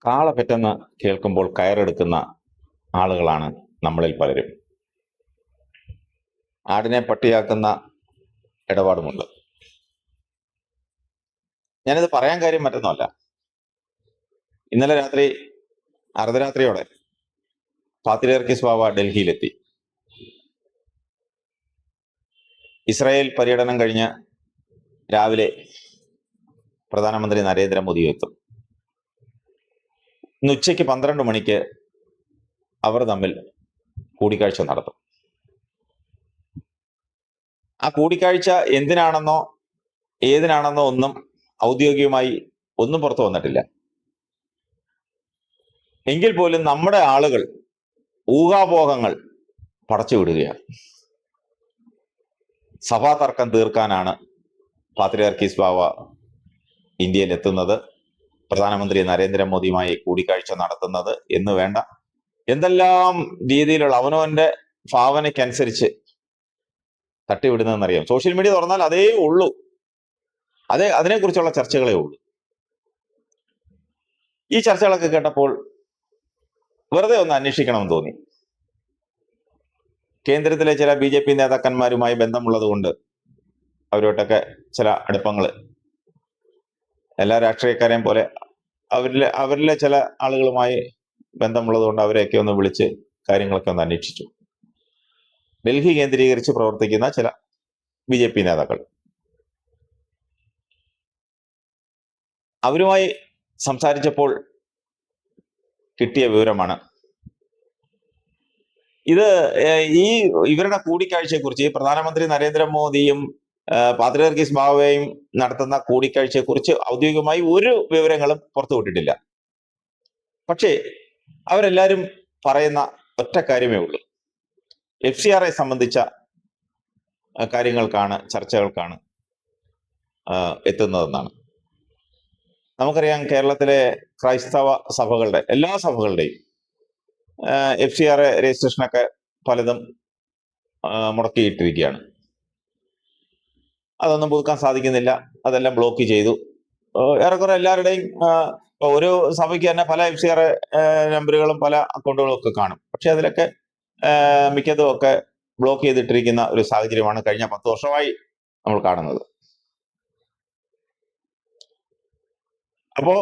കാള പെറ്റെന്ന് കേൾക്കുമ്പോൾ കയറെടുക്കുന്ന ആളുകളാണ് നമ്മളിൽ പലരും. ആടിനെ പട്ടിയാക്കുന്ന ഇടപാടുമുണ്ട്. ഞാനിത് പറയാൻ കാര്യം മറ്റൊന്നുമല്ല. ഇന്നലെ രാത്രി അർദ്ധരാത്രിയോടെ പാത്രിയാർക്കീസ് ബാവ ഡൽഹിയിലെത്തി. ഇസ്രായേൽ പര്യടനം കഴിഞ്ഞ് രാവിലെ പ്രധാനമന്ത്രി നരേന്ദ്രമോദി എത്തും. ഇന്ന് ഉച്ചയ്ക്ക് 12 മണിക്ക് അവർ തമ്മിൽ കൂടിക്കാഴ്ച നടത്തും. ആ കൂടിക്കാഴ്ച എന്തിനാണെന്നോ ഏതിനാണെന്നോ ഒന്നും ഔദ്യോഗികമായി ഒന്നും പുറത്തു വന്നിട്ടില്ല. എങ്കിൽ പോലും നമ്മുടെ ആളുകൾ ഊഹാപോഹങ്ങൾ പടച്ചുവിടുകയാണ്. സഭാ തർക്കം തീർക്കാനാണ് പാത്രിയാർക്കീസ് ബാവ ഇന്ത്യയിൽ എത്തുന്നത്, പ്രധാനമന്ത്രി നരേന്ദ്രമോദിയുമായി കൂടിക്കാഴ്ച നടത്തുന്നത് എന്ന് വേണ്ട എന്തെല്ലാം രീതിയിലുള്ള അവനവന്റെ ഭാവനയ്ക്കനുസരിച്ച് തട്ടിവിടുന്നതെന്നറിയാം. സോഷ്യൽ മീഡിയ തുറന്നാൽ അതേ ഉള്ളൂ, അതിനെക്കുറിച്ചുള്ള ചർച്ചകളേ ഉള്ളൂ. ഈ ചർച്ചകളൊക്കെ കേട്ടപ്പോൾ വെറുതെ ഒന്ന് അന്വേഷിക്കണമെന്ന് തോന്നി. കേന്ദ്രത്തിലെ ചില BJP നേതാക്കന്മാരുമായി ബന്ധമുള്ളത് കൊണ്ട് അവരോട്ടൊക്കെ ചില അടുപ്പങ്ങൾ, എല്ലാ രാഷ്ട്രീയക്കാരെയും പോലെ അവരിലെ ചില ആളുകളുമായി ബന്ധമുള്ളത് കൊണ്ട് അവരെയൊക്കെ ഒന്ന് വിളിച്ച് കാര്യങ്ങളൊക്കെ ഒന്ന് അന്വേഷിച്ചു. ഡൽഹി കേന്ദ്രീകരിച്ച് പ്രവർത്തിക്കുന്ന ചില BJP നേതാക്കൾ, അവരുമായി സംസാരിച്ചപ്പോൾ കിട്ടിയ വിവരമാണ് ഇത്. ഇവരുടെ കൂടിക്കാഴ്ചയെക്കുറിച്ച്, ഈ പ്രധാനമന്ത്രി നരേന്ദ്രമോദിയും പാത്രിയാർക്കീസ് ബാവയും നടത്തുന്ന കൂടിക്കാഴ്ചയെക്കുറിച്ച് ഔദ്യോഗികമായി ഒരു വിവരങ്ങളും പുറത്തുവിട്ടിട്ടില്ല. പക്ഷേ അവരെല്ലാവരും പറയുന്ന ഒറ്റ കാര്യമേ ഉള്ളൂ, FCRയെ സംബന്ധിച്ച കാര്യങ്ങൾക്കാണ്, ചർച്ചകൾക്കാണ് എത്തുന്നതെന്നാണ്. നമുക്കറിയാം, കേരളത്തിലെ ക്രൈസ്തവ സഭകളുടെ എല്ലാ സഭകളുടെയും FCR രജിസ്ട്രേഷനൊക്കെ പലതും മുടക്കിയിട്ടിരിക്കുകയാണ്. അതൊന്നും പുതുക്കാൻ സാധിക്കുന്നില്ല, അതെല്ലാം ബ്ലോക്ക് ചെയ്തു. ഏറെക്കുറെ എല്ലാവരുടെയും ഒരു സഭയ്ക്ക് തന്നെ പല FCR നമ്പറുകളും പല അക്കൗണ്ടുകളും ഒക്കെ കാണും. പക്ഷെ അതിലൊക്കെ മിക്കതും ഒക്കെ ബ്ലോക്ക് ചെയ്തിട്ടിരിക്കുന്ന ഒരു സാഹചര്യമാണ് കഴിഞ്ഞ 10 വർഷമായി നമ്മൾ കാണുന്നത്. അപ്പോ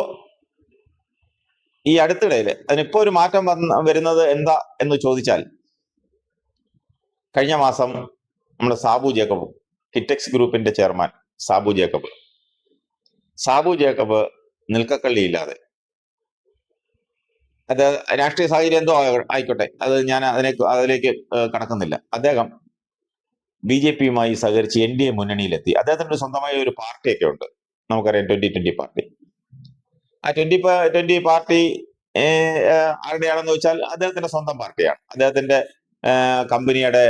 ഈ അടുത്തിടയിൽ അതിനിപ്പോ ഒരു മാറ്റം വരുന്നത് എന്താ എന്ന് ചോദിച്ചാൽ, കഴിഞ്ഞ മാസം നമ്മുടെ സാബു ജേക്കബ്, കിറ്റെക്സ് ഗ്രൂപ്പിന്റെ ചെയർമാൻ സാബു ജേക്കബ് നിൽക്കക്കള്ളിയില്ലാതെ, അത് രാഷ്ട്രീയ സാഹചര്യം എന്തോ ആയിക്കോട്ടെ, അത് ഞാൻ അതിലേക്ക് കടക്കുന്നില്ല. അദ്ദേഹം BJPയുമായി സഹകരിച്ച് NDA മുന്നണിയിലെത്തി. അദ്ദേഹത്തിന് സ്വന്തമായ ഒരു പാർട്ടിയൊക്കെ ഉണ്ട്, നമുക്കറിയാം, 2020 പാർട്ടി. ആ 2020 പാർട്ടി ആരുടെയാണെന്ന് വെച്ചാൽ അദ്ദേഹത്തിന്റെ സ്വന്തം പാർട്ടിയാണ്. അദ്ദേഹത്തിന്റെ കമ്പനിയുടെ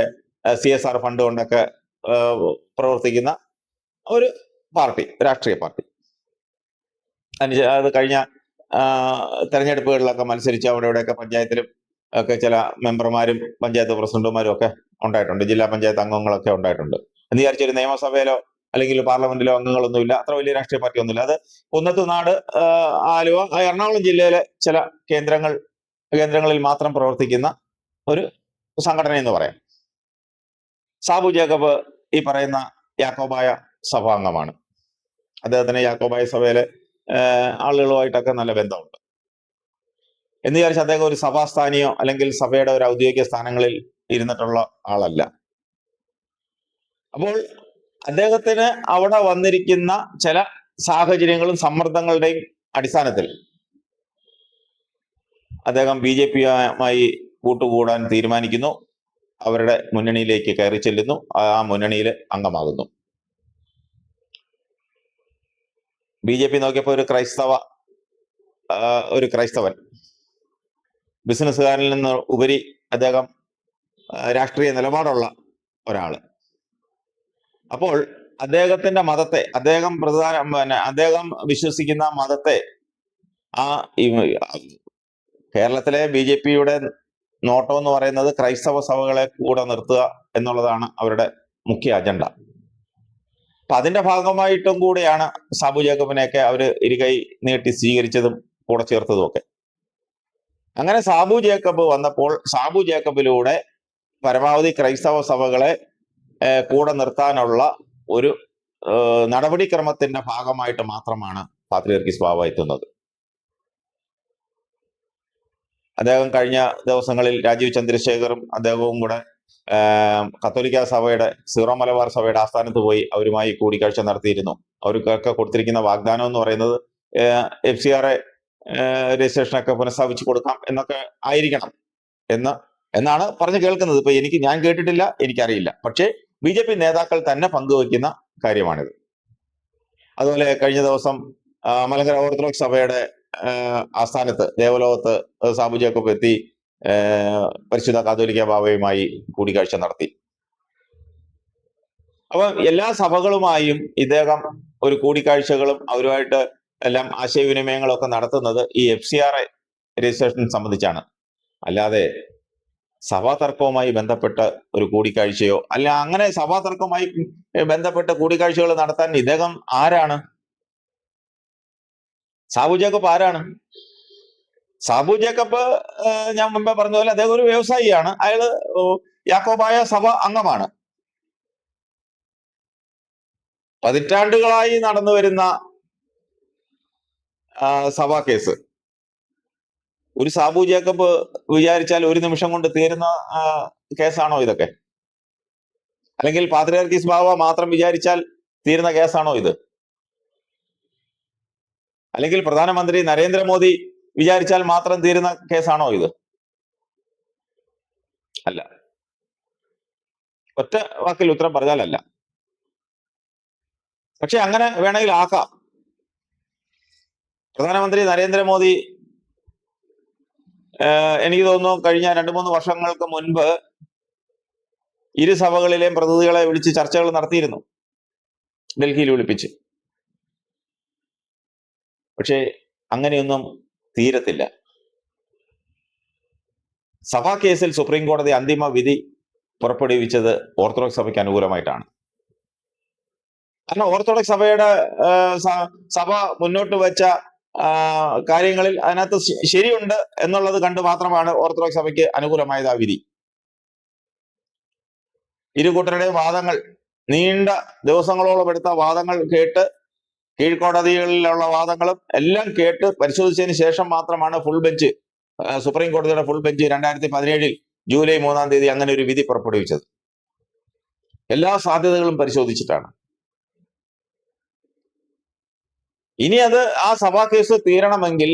CSR ഫണ്ട് കൊണ്ടൊക്കെ പ്രവർത്തിക്കുന്ന ഒരു പാർട്ടി, രാഷ്ട്രീയ പാർട്ടി. അത് കഴിഞ്ഞ തെരഞ്ഞെടുപ്പുകളിലൊക്കെ മത്സരിച്ച് ഇവിടെയൊക്കെ പഞ്ചായത്തിലും ഒക്കെ ചില മെമ്പർമാരും പഞ്ചായത്ത് പ്രസിഡന്റുമാരും ഒക്കെ ഉണ്ടായിട്ടുണ്ട്, ജില്ലാ പഞ്ചായത്ത് അംഗങ്ങളൊക്കെ ഉണ്ടായിട്ടുണ്ട്. എന്ന് വിചാരിച്ചൊരു നിയമസഭയിലോ അല്ലെങ്കിൽ പാർലമെന്റിലോ അംഗങ്ങളൊന്നുമില്ല, അത്ര വലിയ രാഷ്ട്രീയ പാർട്ടി ഒന്നുമില്ല. അത് കുന്നത്തുനാട്, ആലുവ, എറണാകുളം ജില്ലയിലെ ചില കേന്ദ്രങ്ങളിൽ മാത്രം പ്രവർത്തിക്കുന്ന ഒരു സംഘടന എന്ന് പറയാം. സാബു ജേക്കബ് ഈ പറയുന്ന യാക്കോബായ സഭാംഗമാണ്. അദ്ദേഹത്തിന് യാക്കോബായ സഭയിലെ ആളുകളുമായിട്ടൊക്കെ നല്ല ബന്ധമുണ്ട്. എന്ന് വിചാരിച്ച് അദ്ദേഹം ഒരു സഭാസ്ഥാനിയോ അല്ലെങ്കിൽ സഭയുടെ ഒരു ഔദ്യോഗിക സ്ഥാനങ്ങളിൽ ഇരുന്നിട്ടുള്ള ആളല്ല. അപ്പോൾ അദ്ദേഹത്തിന് അവിടെ വന്നിരിക്കുന്ന ചില സാഹചര്യങ്ങളും സമ്മർദ്ദങ്ങളുടെയും അടിസ്ഥാനത്തിൽ അദ്ദേഹം BJPയുമായി കൂട്ടുകൂടാൻ തീരുമാനിക്കുന്നു. അവരുടെ മുന്നണിയിലേക്ക് കയറി ചെല്ലുന്നു, ആ മുന്നണിയിൽ അംഗമാകുന്നു. BJP നോക്കിയപ്പോൾ ഒരു ക്രൈസ്തവൻ, ബിസിനസ്സുകാരിൽ നിന്ന് ഉപരി അദ്ദേഹം രാഷ്ട്രീയ നിലപാടുള്ള ഒരാള്. അപ്പോൾ അദ്ദേഹത്തിന്റെ മതത്തെ, അദ്ദേഹം വിശ്വസിക്കുന്ന മതത്തെ, കേരളത്തിലെ BJPയുടെ നോട്ടം എന്ന് പറയുന്നത് ക്രൈസ്തവ സഭകളെ കൂടെ നിർത്തുക എന്നുള്ളതാണ് അവരുടെ മുഖ്യ അജണ്ട. അപ്പൊ അതിന്റെ ഭാഗമായിട്ടും കൂടെയാണ് സാബു ജേക്കബിനെയൊക്കെ അവര് ഇരുകൈ നീട്ടി സ്വീകരിച്ചതും കൂടെ ചേർത്തതും ഒക്കെ. അങ്ങനെ സാബു ജേക്കബ് വന്നപ്പോൾ സാബു ജേക്കബിലൂടെ പരമാവധി ക്രൈസ്തവ സഭകളെ കൂടെ നിർത്താനുള്ള ഒരു നടപടിക്രമത്തിന്റെ ഭാഗമായിട്ട് മാത്രമാണ് പാത്രിയർക്കീസ് ബാവ എത്തുന്നത്. അദ്ദേഹം കഴിഞ്ഞ ദിവസങ്ങളിൽ രാജീവ് ചന്ദ്രശേഖറും അദ്ദേഹവും കൂടെ കത്തോലിക്ക സഭയുടെ സീറോ മലബാർ സഭയുടെ ആസ്ഥാനത്ത് പോയി അവരുമായി കൂടിക്കാഴ്ച നടത്തിയിരുന്നു. അവർക്കൊക്കെ കൊടുത്തിരിക്കുന്ന വാഗ്ദാനം എന്ന് പറയുന്നത് FCRA രജിസ്ട്രേഷനൊക്കെ പുനഃസ്ഥാപിച്ചു കൊടുക്കാം എന്നൊക്കെ ആയിരിക്കണം എന്നാണ് പറഞ്ഞു കേൾക്കുന്നത്. ഇപ്പൊ ഞാൻ കേട്ടിട്ടില്ല, എനിക്കറിയില്ല. പക്ഷേ BJP നേതാക്കൾ തന്നെ പങ്കുവയ്ക്കുന്ന കാര്യമാണിത്. അതുപോലെ കഴിഞ്ഞ ദിവസം മലങ്കര ഓർത്തഡോക്സ് സഭയുടെ ആസ്ഥാനത്ത് ദേവലോകത്ത് സാബു ജേക്കബ് എത്തി പരിശുദ്ധ കാതോലിക്ക ബാവയുമായി കൂടിക്കാഴ്ച നടത്തി. അപ്പൊ എല്ലാ സഭകളുമായും ഇദ്ദേഹം ഒരു കൂടിക്കാഴ്ചകളും അവരുമായിട്ട് എല്ലാം ആശയവിനിമയങ്ങളൊക്കെ നടത്തുന്നത് ഈ FCRA രജിസ്ട്രേഷൻ സംബന്ധിച്ചാണ്. അല്ലാതെ സഭാ തർക്കവുമായി ബന്ധപ്പെട്ട ഒരു കൂടിക്കാഴ്ചയോ അല്ല അങ്ങനെ സഭാ തർക്കവുമായി ബന്ധപ്പെട്ട കൂടിക്കാഴ്ചകൾ നടത്താൻ ഇദ്ദേഹം ആരാണ്? സാബു ജേക്കബ് ആരാണ്? സാബു ജേക്കബ് ഞാൻ മുമ്പേ പറഞ്ഞ പോലെ അദ്ദേഹം ഒരു വ്യവസായിയാണ്. അയാള് യാക്കോബായ സഭ അംഗമാണ്. പതിറ്റാണ്ടുകളായി നടന്നു വരുന്ന സഭാ കേസ്. ഒരു സാബു ജേക്കബ് വിചാരിച്ചാൽ ഒരു നിമിഷം കൊണ്ട് തീരുന്ന കേസാണോ ഇതൊക്കെ? അല്ലെങ്കിൽ പാത്രിയാർക്കീസ് ബാവ മാത്രം വിചാരിച്ചാൽ തീരുന്ന കേസാണോ ഇത്? അല്ലെങ്കിൽ പ്രധാനമന്ത്രി നരേന്ദ്രമോദി വിചാരിച്ചാൽ മാത്രം തീരുന്ന കേസാണോ ഇത്? അല്ല. ഒറ്റ വാക്കിൽ ഉത്തരം പറഞ്ഞാലല്ല. പക്ഷെ അങ്ങനെ വേണമെങ്കിൽ ആക്കാം. പ്രധാനമന്ത്രി നരേന്ദ്രമോദി എനിക്ക് തോന്നുന്നു കഴിഞ്ഞ 2-3 വർഷങ്ങൾക്ക് മുൻപ് ഇരു സഭകളിലെയും പ്രതിനിധികളെ വിളിച്ച് ചർച്ചകൾ നടത്തിയിരുന്നു, ഡൽഹിയിൽ വിളിപ്പിച്ച്. പക്ഷേ അങ്ങനെയൊന്നും തീരത്തില്ല. സഭാ കേസിൽ സുപ്രീം കോടതി അന്തിമ വിധി പുറപ്പെടുവിച്ചത് ഓർത്തഡോക്സ് സഭയ്ക്ക് അനുകൂലമായിട്ടാണ്. കാരണം ഓർത്തഡോക്സ് സഭയുടെ സഭ മുന്നോട്ട് വെച്ച കാര്യങ്ങളിൽ അതിനകത്ത് ശരിയുണ്ട് എന്നുള്ളത് കണ്ട് മാത്രമാണ് ഓർത്തഡോക്സ് സഭയ്ക്ക് അനുകൂലമായത് ആ വിധി. ഇരുകൂട്ടരുടെയും വാദങ്ങൾ, നീണ്ട ദിവസങ്ങളോളം എടുത്ത വാദങ്ങൾ കേട്ട്, കീഴ്ക്കോടതികളിലുള്ള വാദങ്ങളും എല്ലാം കേട്ട് പരിശോധിച്ചതിന് ശേഷം മാത്രമാണ് ഫുൾ ബെഞ്ച്, സുപ്രീം കോടതിയുടെ ഫുൾ ബെഞ്ച് 2017 ജൂലൈ 3-ാം തീയതി അങ്ങനെ ഒരു വിധി പുറപ്പെടുവിച്ചത്. എല്ലാ സാധ്യതകളും പരിശോധിച്ചിട്ടാണ്. ഇനി അത് ആ സഭാ കേസ് തീരണമെങ്കിൽ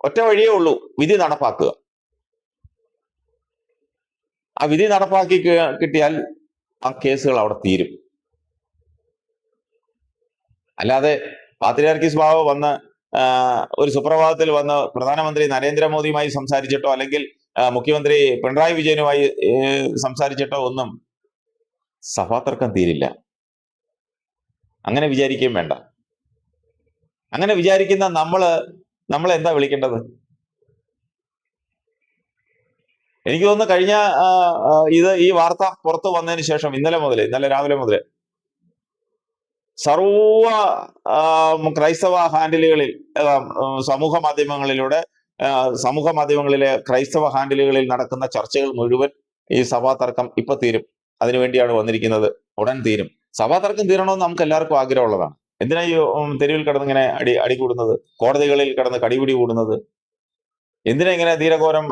ഒറ്റ വഴിയേ ഉള്ളൂ, വിധി നടപ്പാക്കുക. ആ വിധി നടപ്പാക്കി കിട്ടിയാൽ ആ കേസുകൾ അവിടെ തീരും. അല്ലാതെ പാത്രിയാർക്കീസ് ബാവ വന്ന് ഒരു സുപ്രഭാതത്തിൽ വന്ന് പ്രധാനമന്ത്രി നരേന്ദ്രമോദിയുമായി സംസാരിച്ചിട്ടോ അല്ലെങ്കിൽ മുഖ്യമന്ത്രി പിണറായി വിജയനുമായി സംസാരിച്ചിട്ടോ ഒന്നും സഭാതർക്കം തീരില്ല. അങ്ങനെ വിചാരിക്കുകയും വേണ്ട. അങ്ങനെ വിചാരിക്കുന്ന നമ്മളെ എന്താ വിളിക്കേണ്ടത്? എനിക്ക് തോന്നുന്നു കഴിഞ്ഞ ഈ വാർത്ത പുറത്തു വന്നതിന് ശേഷം ഇന്നലെ രാവിലെ മുതൽ സർവ ക്രൈസ്തവ ഹാൻഡിലുകളിൽ, സമൂഹ മാധ്യമങ്ങളിലെ ക്രൈസ്തവ ഹാൻഡിലുകളിൽ നടക്കുന്ന ചർച്ചകൾ മുഴുവൻ ഈ സഭാ തർക്കം ഇപ്പൊ തീരും, അതിനുവേണ്ടിയാണ് വന്നിരിക്കുന്നത്, ഉടൻ തീരും. സഭാ തർക്കം തീരണമെന്ന് നമുക്ക് എല്ലാവർക്കും ആഗ്രഹമുള്ളതാണ്. എന്തിനാ ഈ തെരുവിൽ കിടന്ന് ഇങ്ങനെ അടി കൂടുന്നത്, കോടതികളിൽ കിടന്ന് കടിപിടി കൂടുന്നത്? എന്തിനാ ഇങ്ങനെ ധീരഘോരം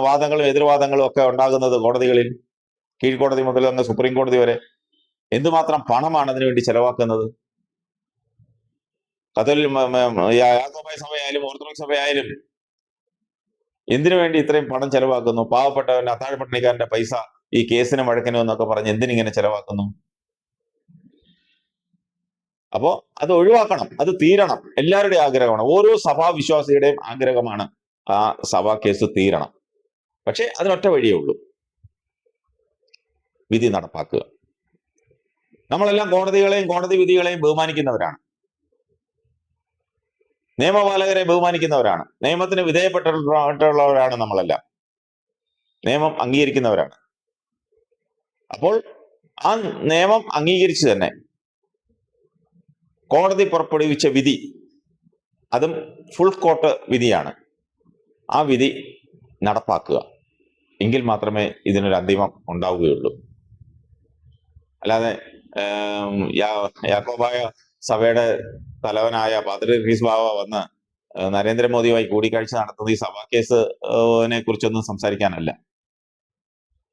വാദങ്ങളും എതിർവാദങ്ങളും ഒക്കെ ഉണ്ടാകുന്നത് കോടതികളിൽ? കീഴ്ക്കോടതി മുതൽ അങ്ങ് സുപ്രീം കോടതി വരെ എന്തുമാത്രം പണമാണ് അതിനുവേണ്ടി ചെലവാക്കുന്നത്? യാക്കോബായ സഭയായാലും ഓർത്തഡോക്സ് സഭയായാലും എന്തിനു വേണ്ടി ഇത്രയും പണം ചെലവാക്കുന്നു? പാവപ്പെട്ടവന്റെ അത്താഴപ്പട്ടിണിക്കാരന്റെ പൈസ ഈ കേസിനും വഴക്കിനും എന്നൊക്കെ പറഞ്ഞ് എന്തിനിങ്ങനെ ചെലവാക്കുന്നു? അപ്പോ അത് ഒഴിവാക്കണം, അത് തീരണം. എല്ലാവരുടെയും ആഗ്രഹമാണ്, ഓരോ സഭാവിശ്വാസിയുടെയും ആഗ്രഹമാണ് ആ സഭാ കേസ് തീരണം. പക്ഷെ അതിനൊറ്റ വഴിയേ ഉള്ളൂ, വിധി നടപ്പാക്കുക. നമ്മളെല്ലാം കോടതികളെയും കോടതി വിധികളെയും ബഹുമാനിക്കുന്നവരാണ്, നിയമപാലകരെ ബഹുമാനിക്കുന്നവരാണ്, നിയമത്തിന് വിധേയപ്പെട്ടിട്ടുള്ളവരാണ് നമ്മളെല്ലാം, നിയമം അംഗീകരിക്കുന്നവരാണ്. അപ്പോൾ ആ നിയമം അംഗീകരിച്ച് തന്നെ കോടതി പുറപ്പെടുവിച്ച വിധി, അതും ഫുൾ കോർട്ട് വിധിയാണ്, ആ വിധി നടപ്പാക്കുക. എങ്കിൽ മാത്രമേ ഇതിനൊരു അന്തിമം ഉണ്ടാവുകയുള്ളൂ. അല്ലാതെ യാക്കോബായ സഭയുടെ തലവനായ പാത്രീർക്കീസ് ബാവ വന്ന് നരേന്ദ്രമോദിയുമായി കൂടിക്കാഴ്ച നടത്തുന്നത് ഈ സഭാ കേസിനെ കുറിച്ചൊന്നും സംസാരിക്കാനല്ല.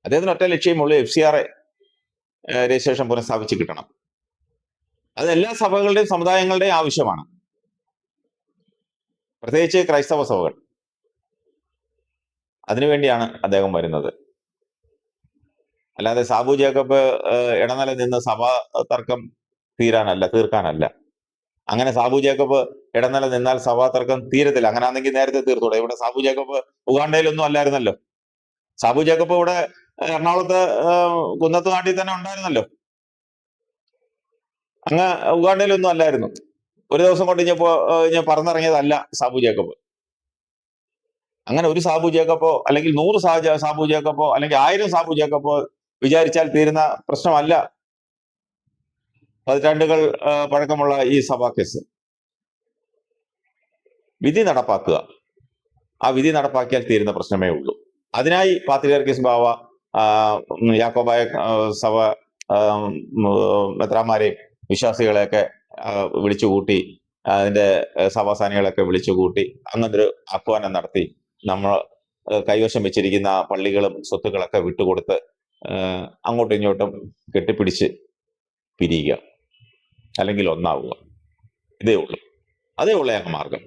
അദ്ദേഹത്തിന് ഒറ്റ ലക്ഷ്യമുള്ളൂ, FCR രജിസ്ട്രേഷൻ പുനഃസ്ഥാപിച്ച് കിട്ടണം. അത് എല്ലാ സഭകളുടെയും സമുദായങ്ങളുടെയും ആവശ്യമാണ്, പ്രത്യേകിച്ച് ക്രൈസ്തവ സഭകൾ. അതിനുവേണ്ടിയാണ് അദ്ദേഹം വരുന്നത്. അല്ലാതെ സാബു ജേക്കബ് ഇടനില നിന്ന് സഭാ തർക്കം തീർക്കാനല്ല. അങ്ങനെ സാബു ജേക്കബ് ഇടനില നിന്നാൽ സഭാ തർക്കം തീരത്തില്ല. അങ്ങനെയാണെങ്കിൽ നേരത്തെ തീർത്തൂടെ. ഇവിടെ സാബു ജേക്കബ് ഉഗാണ്ടയിലൊന്നും അല്ലായിരുന്നല്ലോ. സാബു ജേക്കബ് ഇവിടെ എറണാകുളത്ത് കുന്നത്തുനാട്ടിൽ തന്നെ ഉണ്ടായിരുന്നല്ലോ. അങ്ങ് ഉഗാണ്ടയിലൊന്നും അല്ലായിരുന്നു. ഒരു ദിവസം കൊണ്ട് ഞാൻ പറന്നിറങ്ങിയതല്ല സാബു ജേക്കബ്. അങ്ങനെ ഒരു സാബു ജേക്കബോ അല്ലെങ്കിൽ 100 സാബു ജേക്കബോ അല്ലെങ്കിൽ 1000 സാബു ജേക്കബോ വിചാരിച്ചാൽ തീരുന്ന പ്രശ്നമല്ല പതിറ്റാണ്ടുകൾ പഴക്കമുള്ള ഈ സഭാ കേസ്. വിധി നടപ്പാക്കുക. ആ വിധി നടപ്പാക്കിയാൽ തീരുന്ന പ്രശ്നമേ ഉള്ളൂ. അതിനായി പാത്രിയാർക്കീസ് ബാവ യാക്കോബായ സഭ മെത്രാന്മാരെയും വിശ്വാസികളെയൊക്കെ വിളിച്ചുകൂട്ടി, അതിന്റെ സഭാസാനികളൊക്കെ വിളിച്ചുകൂട്ടി അങ്ങനൊരു ആഹ്വാനം നടത്തി നമ്മൾ കൈവശം വെച്ചിരിക്കുന്ന പള്ളികളും സ്വത്തുക്കളൊക്കെ വിട്ടുകൊടുത്ത് അങ്ങോട്ടും ഇങ്ങോട്ടും കെട്ടിപ്പിടിച്ച് പിരിയുക, അല്ലെങ്കിൽ ഒന്നാവുക. അതേ ഉള്ളൂ ഏക മാർഗം.